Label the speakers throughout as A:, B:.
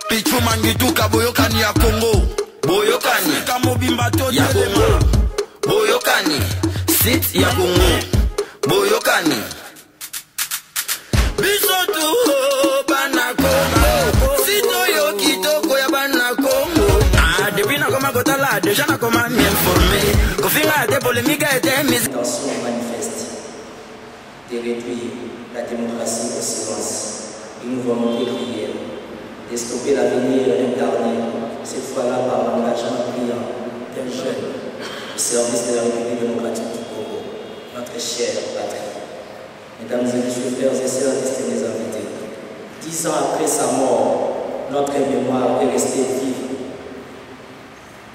A: Pichu mangituka boyokani ya Congo. Boyokani ya Congo. Boyokani sit ya Congo. Boyokani bisotu bana Congo. Sino yo kitoko ya bana Congo. Ah, depuis na koma kotala, déjà na koma m'informer. Kofinga te polémique était mise.
B: Intention manifeste de réduire la démocratie au silence. Une volonté criée de stopper l'avenir incarné, cette fois-là par l'engagement brillant d'un jeune au service de la République démocratique du Congo, notre chère patrie. Mesdames et messieurs, frères et sœurs, distingués invités, 10 ans après sa mort, notre mémoire est restée vive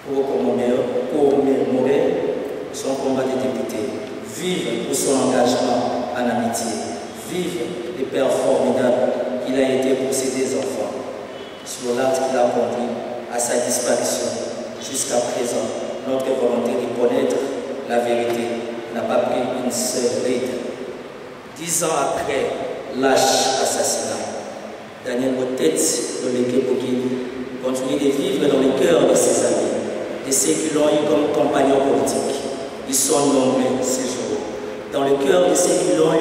B: pour commémorer son combat de député, vive pour son engagement en amitié, vive les pères formidables qu'il a été pour ses deux enfants, sur l'acte qu'il a conduit à sa disparition. Jusqu'à présent, notre volonté de connaître la vérité n'a pas pris une seule ride. 10 ans après lâche assassinat, Daniel Botet Loleke Bokili continue de vivre dans le cœur de ses amis, de ceux qui l'ont eu comme compagnon politique. Ils sont nombreux ces jours. Dans le cœur de ceux qui l'ont eu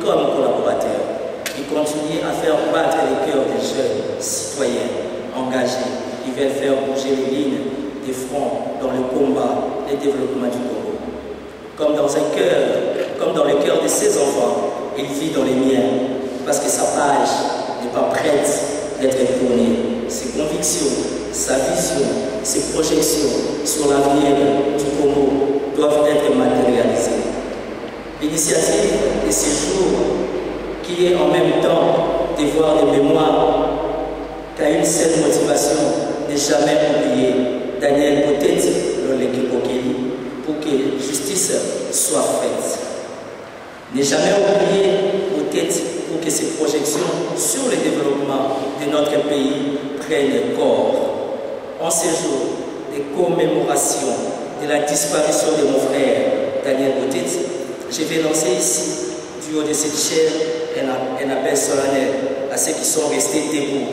B: comme collaborateurs. Il continue à faire battre les cœurs des jeunes citoyens engagés qui veulent faire bouger les lignes des fronts dans le combat et le développement du Congo. Comme dans le cœur de ses enfants, il vit dans les miens parce que sa page n'est pas prête d'être tournée. Ses convictions, sa vision, ses projections sur l'avenir du Congo doivent être matérialisées. L'initiative de ces jours qui est en même temps de voir les mémoires qu'à une seule motivation, ne jamais oublier Daniel Botet Loleke Bokili pour que justice soit faite. Ne jamais oublier Botet pour que ses projections sur le développement de notre pays prennent corps. En ces jours de commémoration de la disparition de mon frère Daniel Botet, je vais lancer ici, du haut de cette chair, un appel solennel à ceux qui sont restés debout,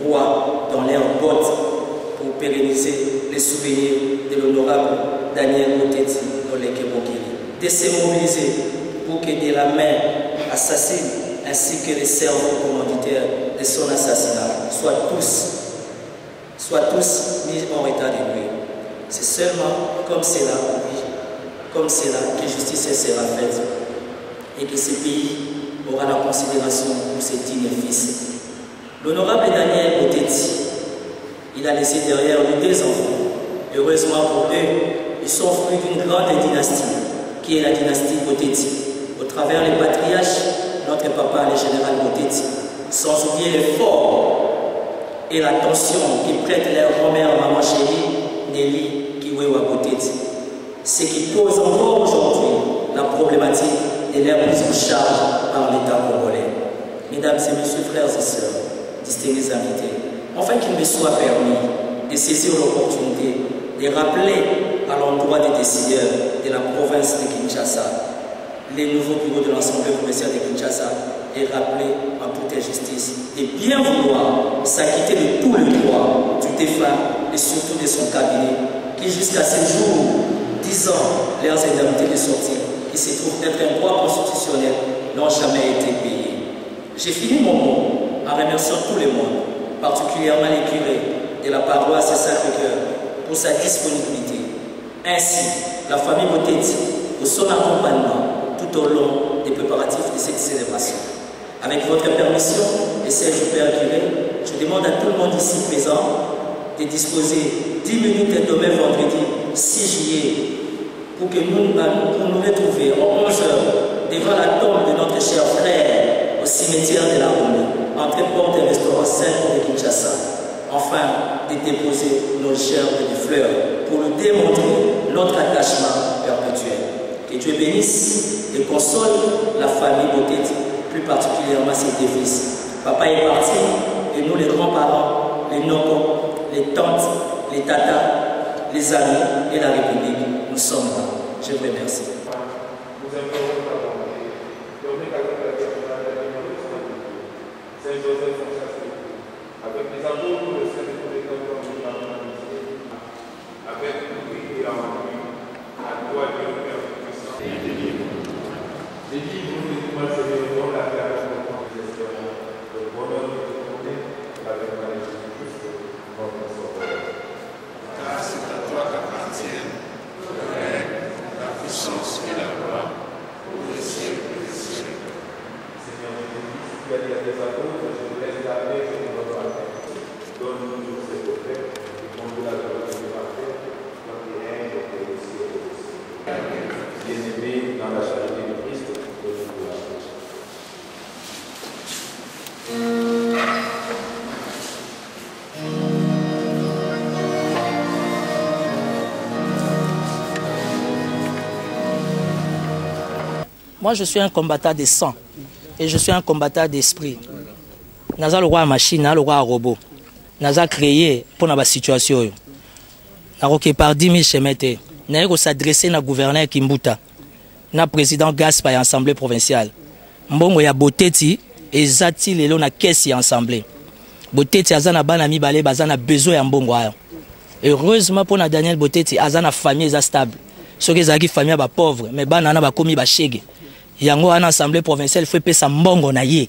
B: droits dans leurs bottes, pour pérenniser les souvenirs de l'honorable Daniel Botet Loleke Bokili. De se mobiliser pour que de la main assassine ainsi que les cerveaux commanditaires de son assassinat soient tous mis en état de nuire. C'est seulement comme cela, que justice sera faite et que ce pays aura la considération pour ses dignes fils. L'honorable Daniel Botet, il a laissé derrière lui 2 enfants. Heureusement pour eux, ils sont fruits d'une grande dynastie, qui est la dynastie Botet. Au travers les patriarches, notre papa, le général Botet, sans oublier l'effort et l'attention qu'ils prêtent leur grand-mère, maman chérie, Nelly Kiwewa Botet. Ce qui pose encore aujourd'hui la problématique de leur prise en charge par l'État congolais. Mesdames et messieurs, frères et sœurs, distingués invités, enfin qu'il me soit permis de saisir l'opportunité de rappeler à l'endroit des décideurs de la province de Kinshasa, les nouveaux bureaux de l'Assemblée provinciale de Kinshasa, et rappeler en toute injustice de bien vouloir s'acquitter de tout le droit du défunt et surtout de son cabinet, qui jusqu'à ce jour, 10 ans, leurs indemnités de sortie, qui se trouvent être un droit constitutionnel, n'ont jamais été payés. J'ai fini mon mot en remerciant tout le monde, particulièrement les curés de la paroisse Sacré-Cœur, pour sa disponibilité. Ainsi, la famille Botet, pour son accompagnement tout au long des préparatifs de cette célébration. Avec votre permission et celle du Père curé, je demande à tout le monde ici présent de disposer 10 minutes demain vendredi 6 juillet pour que nous retrouvions en 11 heures devant la tombe de notre cher frère au cimetière de la Rome, entre porte et restaurant Saint de Kinshasa, afin de déposer nos gerbes de fleurs pour nous démontrer notre attachement perpétuel. Que Dieu bénisse et console la famille Botet, plus particulièrement ses deux fils. Papa est parti et nous les grands-parents, les nocos, les tantes, les tatas, les amis et la République, nous sommes là. Je vous remercie.
C: Avec les amours,
B: Moi, je suis un combattant de sang et je suis un combattant d'esprit. Naza le roi machine, le roi robot. Naza créé pour la situation. Naroke par 10 000 chemete. Naroke s'adresser na gouverneur Kimbuta, na président Gaspard et assemblée provinciale. Mbongo ya boteti et zati lelo na caisse ya assemblée. Boteti azana bana mibale bazana besoin ya mbongo ayo. Heureusement pour na Daniel Boteti azana famille za stable. Ceux qui ont famille ba pauvre mais bana na ba komi ba chege. Yango ana assemblée provinciale fait pesa mbongo na ye.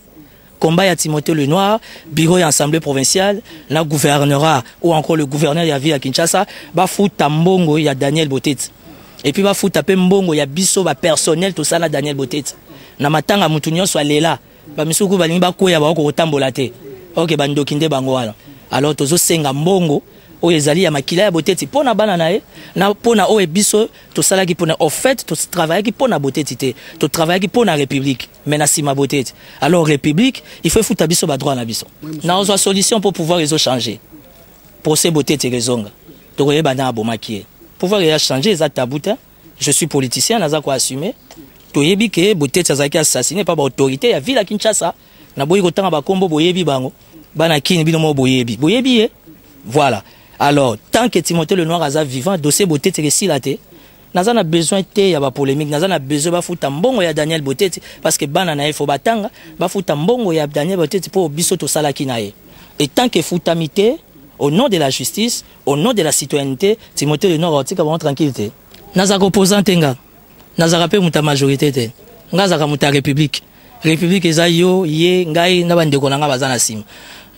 B: Combat ya Timothée Lenoir, bureau ya assemblée provinciale, la gouverneura ou encore le gouverneur ya ville à Kinshasa, ba futa mbongo ya Daniel Boteti. Et puis ba futa pe mbongo ya biso ba personnel tout ça na Daniel Boteti. Na matanga mutu nyonso alela, ba misuku balingi ba koya ba ko tambola te. OK ba ndokinde bango wana. Alors tozo senga mbongo o ezali ya makila ya Boteti pona bana na e na pona o ebiso to sala ki pona au fait to travailler ki pona Boteti te to travailler ki pona république mais na sima Boteti. Alors république il faut fouta biso ba droit na biso na ozo solution pour pouvoir les changer pour ces Boteti rezonga to koyeba na bomaki pouvoir les changer za tabuta. Je suis politicien naza ko assumer to yebi ke Boteti azaki assassiné par ba autorité ya ville à Kinshasa na boyi ko tanga ba kombo boyebi bango bana kini bino mo boyebi boyebi voilà. Alors, tant que Timothée Lenoir a vivant, dossier Boteti réussi là, n'a besoin de y a polémique, n'a besoin de foutre mbongo ya Daniel Boteti parce que banana il faut batanga, ba foutre mbongo ya Daniel Boteti pour biso to sala kinae. Et tant que foutamité au nom de la justice, au nom de la citoyenneté, Timothée Lenoir otika bon tranquillité. Naza opposant nga, naza rappel muta majorité te. Ngaza ka muta république. République ezayo ye ngai na bandeko nanga bazana sim.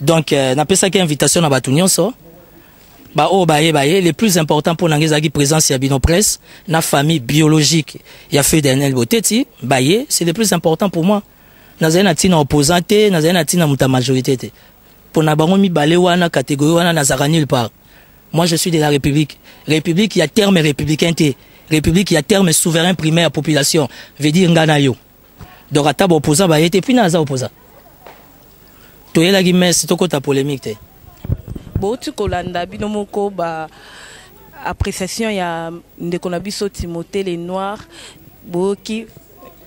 B: Donc na pesa ki invitation na batu nyonso. Bah oh bah les plus importants pour n'angezagi présence ya bino presse na famille biologique ya fait Daniel Boteti bah c'est le plus important pour moi nazana tina opposante nazana tina muta majorité te pour na bango mi balé wana catégorie wana nazara nulle part. Moi je suis de la République il y a terme républicain te République il y a terme souverain primaire population veut dire ngana yo donc ataba opposant bah était puis naza opposant to yela gi mes to kota polémique te.
C: Boti kolanda bino moko ba appréciation ya ndeko na biso Timothée Lenoir boki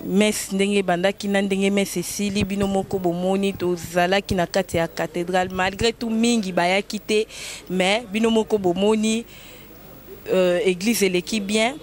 C: mes ndenge bandaki na ndenge mes esili bino moko bomoni to zalaki na kati ya cathédrale malgré tout mingi bayaki te mais bino moko bomoni église l'équipe bien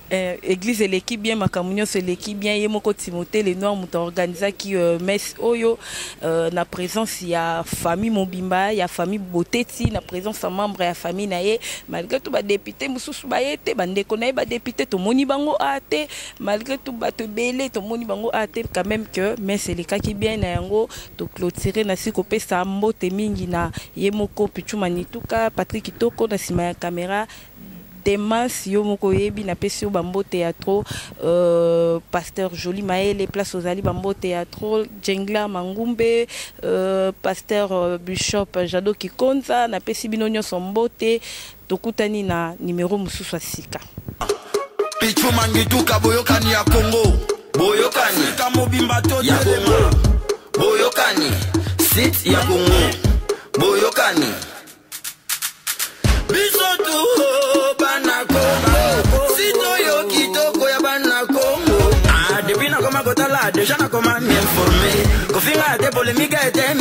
C: église l'équipe bien makamunyo c'est l'équipe bien yemoko Timothée Lenoir muta organisa ki messe oyo na présence ya famille Mobimba ya famille Boteti na présence ya membre ya famille naye malgré tout ba député mususu ba yete bandeko naye ba député to moni bango ate malgré tout ba te belé to moni bango ate quand même que messe lekaki bien na yango to clôturer na siko pesa mbote mingi na yemoko Pichu Manituka Patrick Kitoko na sima ya caméra Demas Yomoko Yebi na Pesio Bambo Théâtre Pasteur Jolie Maël place aux Ali Bambo Théâtre Jengla Mangumbe Pasteur Bishop Jado Kikonza na Pesi Binonyo Sombote Tokutani na numéro mususu sika
A: Pichu Manituka boyokani ya Congo boyokani Sika Mobimba to ya Congo boyokani sit ya Congo boyokani Bisotu banako sino yo kitoko ya banako depuis na koma kotala déjà na koma m'informer kofinga te polémique était